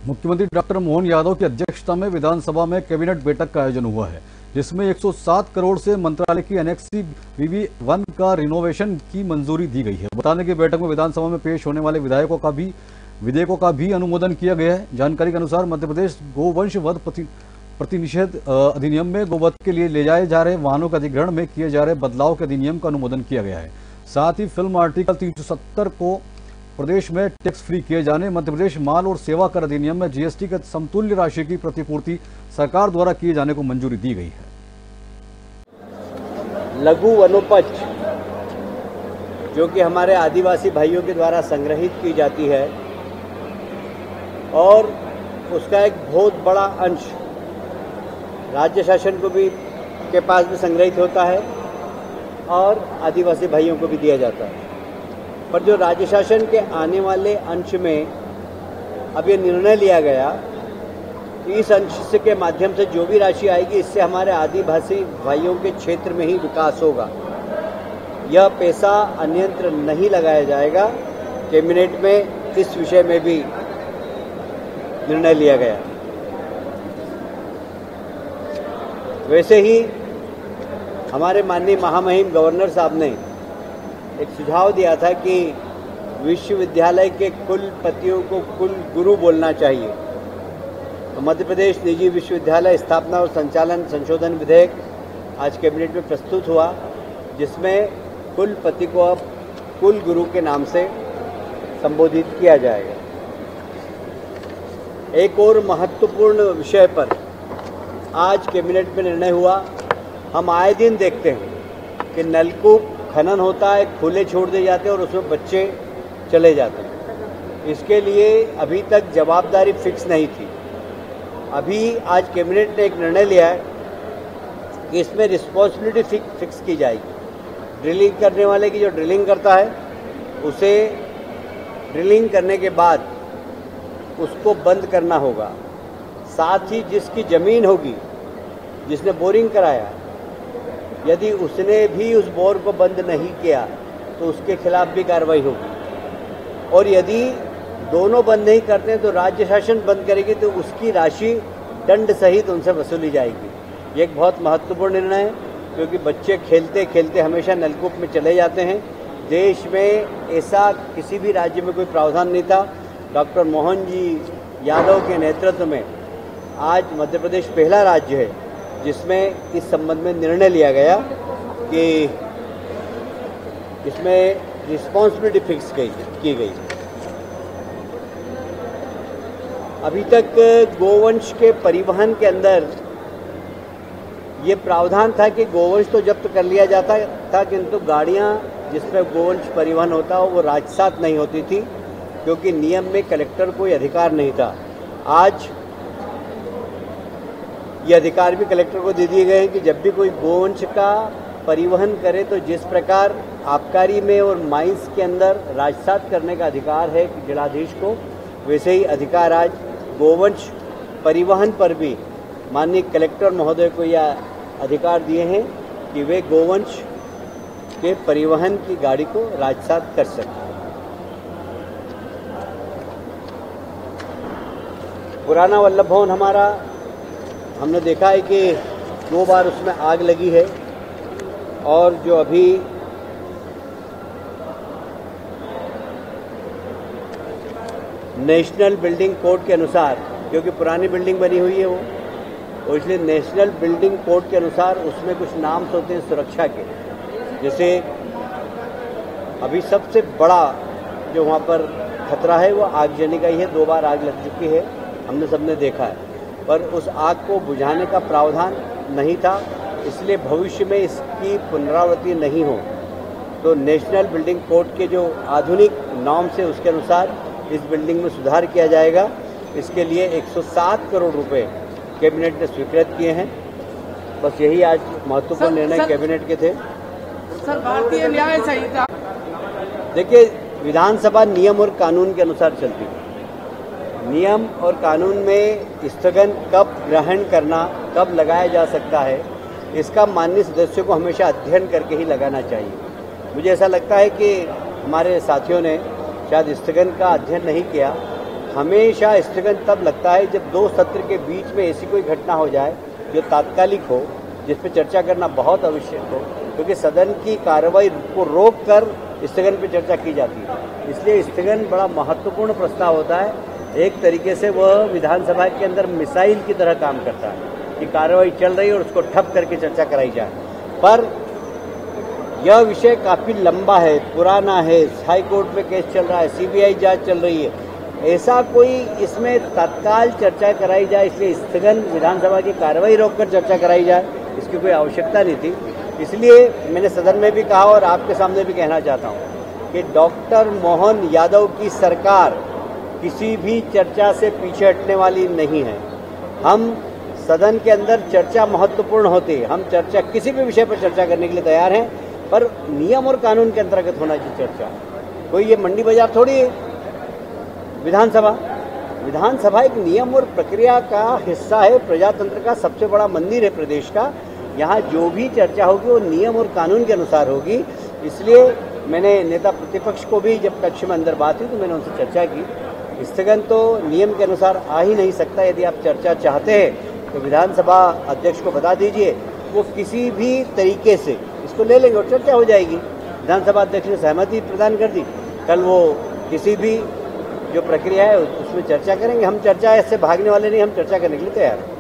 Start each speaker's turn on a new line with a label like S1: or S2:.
S1: मुख्यमंत्री डॉक्टर मोहन यादव की अध्यक्षता में विधानसभा में कैबिनेट बैठक का आयोजन हुआ है, जिसमें 107 करोड़ से मंत्रालय की एनेक्स VV1 का रिनोवेशन की मंजूरी दी गई है। बताने की बैठक में विधानसभा में पेश होने वाले विधेयकों का भी अनुमोदन किया गया है। जानकारी के अनुसार मध्य प्रदेश गोवंश वध प्रतिनिषेध अधिनियम में गोवध के लिए ले जाए जा रहे वाहनों के अधिग्रहण में किए जा रहे बदलाव के अधिनियम का अनुमोदन किया गया है। साथ ही फिल्म आर्टिकल 370 को प्रदेश में टैक्स फ्री किए जाने, मध्य प्रदेश माल और सेवा कर अधिनियम में GST के समतुल्य राशि की प्रतिपूर्ति सरकार द्वारा किए जाने को मंजूरी दी गई है।
S2: लघु वनोपज जो कि हमारे आदिवासी भाइयों के द्वारा संग्रहित की जाती है और उसका एक बहुत बड़ा अंश राज्य शासन को भी के पास भी संग्रहित होता है और आदिवासी भाइयों को भी दिया जाता है। पर जो राज्य शासन के आने वाले अंश में अब ये निर्णय लिया गया कि इस अंश के माध्यम से जो भी राशि आएगी, इससे हमारे आदिवासी भाइयों के क्षेत्र में ही विकास होगा। यह पैसा अन्यत्र नहीं लगाया जाएगा। कैबिनेट में इस विषय में भी निर्णय लिया गया। वैसे ही हमारे माननीय महामहिम गवर्नर साहब ने एक सुझाव दिया था कि विश्वविद्यालय के कुलपतियों को कुल गुरु बोलना चाहिए। तो मध्य प्रदेश निजी विश्वविद्यालय स्थापना और संचालन संशोधन विधेयक आज कैबिनेट में प्रस्तुत हुआ, जिसमें कुलपति को अब कुल गुरु के नाम से संबोधित किया जाएगा। एक और महत्वपूर्ण विषय पर आज कैबिनेट में निर्णय हुआ। हम आए दिन देखते हैं कि नलकूप खनन होता है, खुले छोड़ दिए जाते हैं और उसमें बच्चे चले जाते हैं। इसके लिए अभी तक जवाबदारी फिक्स नहीं थी। अभी आज कैबिनेट ने एक निर्णय लिया है कि इसमें रिस्पॉन्सिबिलिटी फिक्स की जाएगी। ड्रिलिंग करने वाले की जो ड्रिलिंग करता है उसे ड्रिलिंग करने के बाद उसको बंद करना होगा। साथ ही जिसकी ज़मीन होगी, जिसने बोरिंग कराया, यदि उसने भी उस बोर को बंद नहीं किया तो उसके खिलाफ भी कार्रवाई होगी। और यदि दोनों बंद नहीं करते हैं तो राज्य शासन बंद करेगी तो उसकी राशि दंड सहित उनसे वसूली जाएगी। ये एक बहुत महत्वपूर्ण निर्णय है, क्योंकि बच्चे खेलते खेलते हमेशा नलकूप में चले जाते हैं। देश में ऐसा किसी भी राज्य में कोई प्रावधान नहीं था। डॉक्टर मोहन जी यादव के नेतृत्व में आज मध्य प्रदेश पहला राज्य है जिसमें इस संबंध में निर्णय लिया गया कि इसमें रिस्पॉन्सिबिलिटी फिक्स की गई। अभी तक गोवंश के परिवहन के अंदर ये प्रावधान था कि गोवंश तो जब्त कर लिया जाता था, किंतु गाड़ियां जिसमें गोवंश परिवहन होता वो राजसात नहीं होती थी, क्योंकि नियम में कलेक्टर कोई अधिकार नहीं था। आज ये अधिकार भी कलेक्टर को दे दिए गए हैं कि जब भी कोई गोवंश का परिवहन करे तो जिस प्रकार आबकारी में और माइंस के अंदर राजसात करने का अधिकार है जिलाधीश को, वैसे ही अधिकार आज गोवंश परिवहन पर भी माननीय कलेक्टर महोदय को यह अधिकार दिए हैं कि वे गोवंश के परिवहन की गाड़ी को राजसात कर सकते हैं। पुराना वल्लभ भवन हमारा, हमने देखा है कि 2 बार उसमें आग लगी है और जो अभी नेशनल बिल्डिंग कोड के अनुसार, क्योंकि पुरानी बिल्डिंग बनी हुई है वो, और इसलिए नेशनल बिल्डिंग कोड के अनुसार उसमें कुछ नाम्स होते हैं सुरक्षा के। जैसे अभी सबसे बड़ा जो वहाँ पर खतरा है वो आगजनी का ही है। 2 बार आग लग चुकी है, हमने सबने देखा है, पर उस आग को बुझाने का प्रावधान नहीं था, इसलिए भविष्य में इसकी पुनरावृत्ति नहीं हो तो नेशनल बिल्डिंग कोड के जो आधुनिक नॉर्म्स है उसके अनुसार इस बिल्डिंग में सुधार किया जाएगा। इसके लिए 107 करोड़ रुपए कैबिनेट ने स्वीकृत किए हैं। बस यही आज महत्वपूर्ण निर्णय कैबिनेट के थे।
S3: सर, भारतीय न्याय संहिता,
S2: देखिए, विधानसभा नियम और कानून के अनुसार चलती है। नियम और कानून में स्थगन कब ग्रहण करना, कब लगाया जा सकता है, इसका माननीय सदस्यों को हमेशा अध्ययन करके ही लगाना चाहिए। मुझे ऐसा लगता है कि हमारे साथियों ने शायद स्थगन का अध्ययन नहीं किया। हमेशा स्थगन तब लगता है जब दो सत्र के बीच में ऐसी कोई घटना हो जाए जो तात्कालिक हो, जिस पर चर्चा करना बहुत आवश्यक हो, क्योंकि सदन की कार्रवाई को रोक कर स्थगन पर चर्चा की जाती है। इसलिए स्थगन बड़ा महत्वपूर्ण प्रस्ताव होता है। एक तरीके से वह विधानसभा के अंदर मिसाइल की तरह काम करता है कि कार्रवाई चल रही है और उसको ठप करके चर्चा कराई जाए। पर यह विषय काफ़ी लंबा है, पुराना है, हाई कोर्ट में केस चल रहा है, सीबीआई जांच चल रही है। ऐसा कोई इसमें तत्काल चर्चा कराई जाए, इसलिए स्थगन विधानसभा की कार्रवाई रोककर चर्चा कराई जाए, इसकी कोई आवश्यकता नहीं थी। इसलिए मैंने सदन में भी कहा और आपके सामने भी कहना चाहता हूँ कि डॉक्टर मोहन यादव की सरकार किसी भी चर्चा से पीछे हटने वाली नहीं है। हम सदन के अंदर चर्चा महत्वपूर्ण होती है, हम चर्चा किसी भी विषय पर चर्चा करने के लिए तैयार हैं, पर नियम और कानून के अंतर्गत होना चाहिए चर्चा। कोई ये मंडी बाजार थोड़ी है। विधानसभा एक नियम और प्रक्रिया का हिस्सा है, प्रजातंत्र का सबसे बड़ा मंदिर है प्रदेश का। यहाँ जो भी चर्चा होगी वो नियम और कानून के अनुसार होगी। इसलिए मैंने नेता प्रतिपक्ष को भी जब कक्ष में अंदर बात हुई तो मैंने उनसे चर्चा की। स्थगन तो नियम के अनुसार आ ही नहीं सकता। यदि आप चर्चा चाहते हैं तो विधानसभा अध्यक्ष को बता दीजिए, वो किसी भी तरीके से इसको ले लेंगे और चर्चा हो जाएगी। विधानसभा अध्यक्ष ने सहमति प्रदान कर दी, कल वो किसी भी जो प्रक्रिया है उसमें चर्चा करेंगे। हम चर्चा ऐसे भागने वाले नहीं, हम चर्चा करने के लिए तैयार हैं।